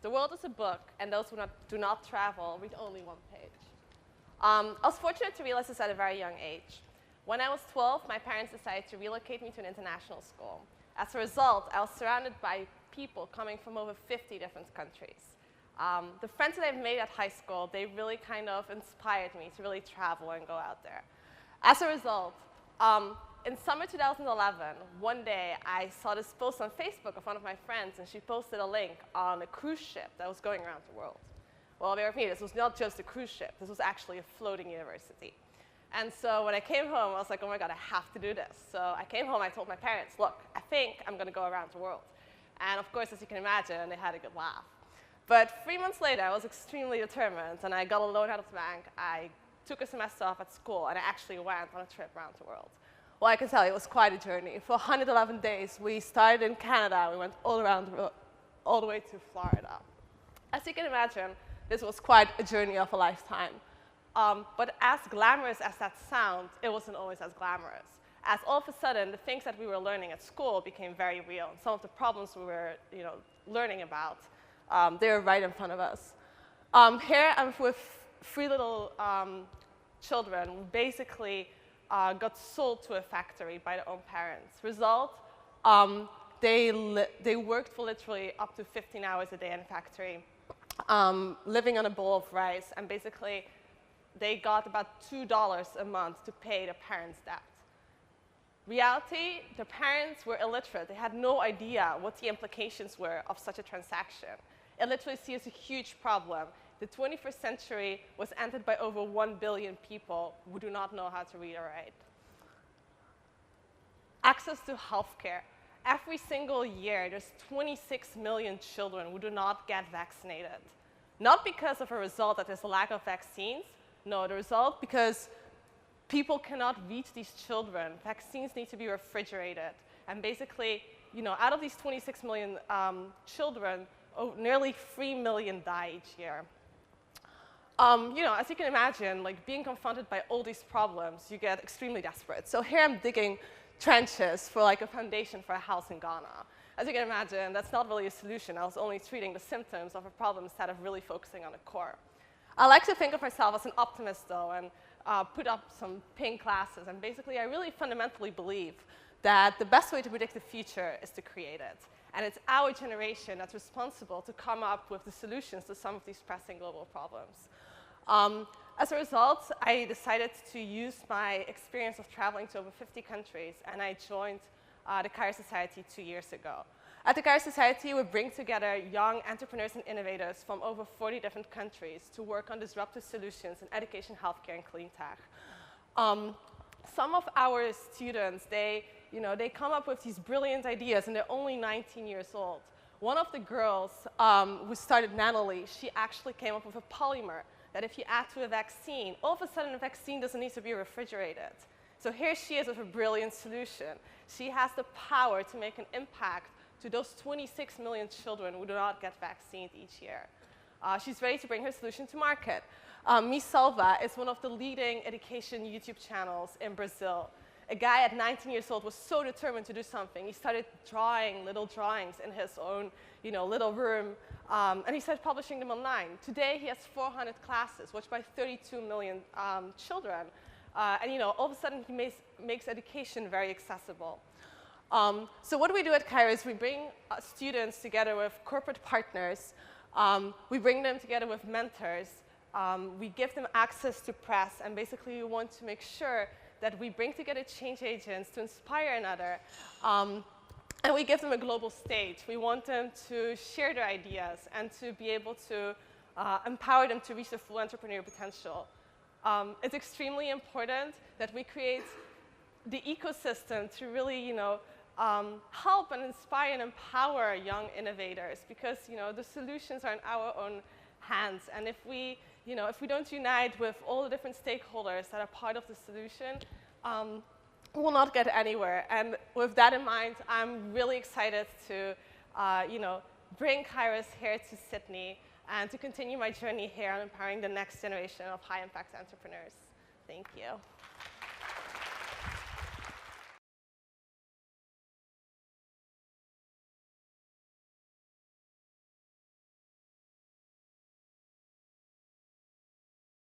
The world is a book, and those who do not travel read only one page. I was fortunate to realize this at a very young age. When I was 12, my parents decided to relocate me to an international school. As a result, I was surrounded by people coming from over 50 different countries. The friends that I've made at high school, they really kind of inspired me to really travel and go out there. As a result, in summer 2011, one day I saw this post on Facebook of one of my friends, and she posted a link on a cruise ship that was going around the world. Well, bear with me, this was not just a cruise ship. This was actually a floating university. And so when I came home, I was like, oh my God, I have to do this. So I came home, I told my parents, look, I think I'm going to go around the world. And of course, as you can imagine, they had a good laugh. But 3 months later, I was extremely determined, and I got a loan out of the bank. I took a semester off at school, and I actually went on a trip around the world. Well, I can tell you, it was quite a journey. For 111 days, we started in Canada. We went all around the world, all the way to Florida. As you can imagine, this was quite a journey of a lifetime. But as glamorous as that sounds, it wasn't always as glamorous. As all of a sudden, the things that we were learning at school became very real. And some of the problems we were learning about, they were right in front of us. Here I'm with 3 little children who basically got sold to a factory by their own parents. Result, they worked for literally up to 15 hours a day in a factory, living on a bowl of rice, and basically they got about $2 a month to pay their parents' debt. Reality, the parents were illiterate. They had no idea what the implications were of such a transaction. Illiteracy is a huge problem. The 21st century was entered by over 1 billion people who do not know how to read or write. Access to healthcare. Every single year, there's 26 million children who do not get vaccinated. Not because of a result that there's a lack of vaccines. No, the result because people cannot reach these children. Vaccines need to be refrigerated. And basically, out of these 26 million children, nearly 3 million die each year. As you can imagine, being confronted by all these problems, you get extremely desperate. So here I'm digging trenches for a foundation for a house in Ghana. As you can imagine, that's not really a solution. I was only treating the symptoms of a problem instead of really focusing on the core. I like to think of myself as an optimist, though, and put up some pink glasses. And basically, I really fundamentally believe that the best way to predict the future is to create it. And it's our generation that's responsible to come up with the solutions to some of these pressing global problems. As a result, I decided to use my experience of traveling to over 50 countries, and I joined the Kairos Society 2 years ago. At the Kairos Society, we bring together young entrepreneurs and innovators from over 40 different countries to work on disruptive solutions in education, healthcare, and clean tech. Some of our students, they come up with these brilliant ideas, and they're only 19 years old. One of the girls who started Nanoli, she actually came up with a polymer that if you add to a vaccine, all of a sudden a vaccine doesn't need to be refrigerated. So here she is with a brilliant solution. She has the power to make an impact to those 26 million children who do not get vaccinated each year. She's ready to bring her solution to market. Miss Salva is one of the leading education YouTube channels in Brazil. A guy at 19 years old was so determined to do something. He started drawing little drawings in his own little room, and he started publishing them online. Today, he has 400 classes, watched by 32 million children. And all of a sudden, he makes education very accessible. So what do we do at Kairos? We bring students together with corporate partners. We bring them together with mentors. We give them access to press, and basically we want to make sure that we bring together change agents to inspire another. And we give them a global stage. We want them to share their ideas and to be able to empower them to reach their full entrepreneurial potential. It's extremely important that we create the ecosystem to really, help and inspire and empower young innovators, because the solutions are in our own hands. And if we don't unite with all the different stakeholders that are part of the solution, we will not get anywhere. And with that in mind, I'm really excited to bring Kairos here to Sydney and to continue my journey here on empowering the next generation of high-impact entrepreneurs. Thank you.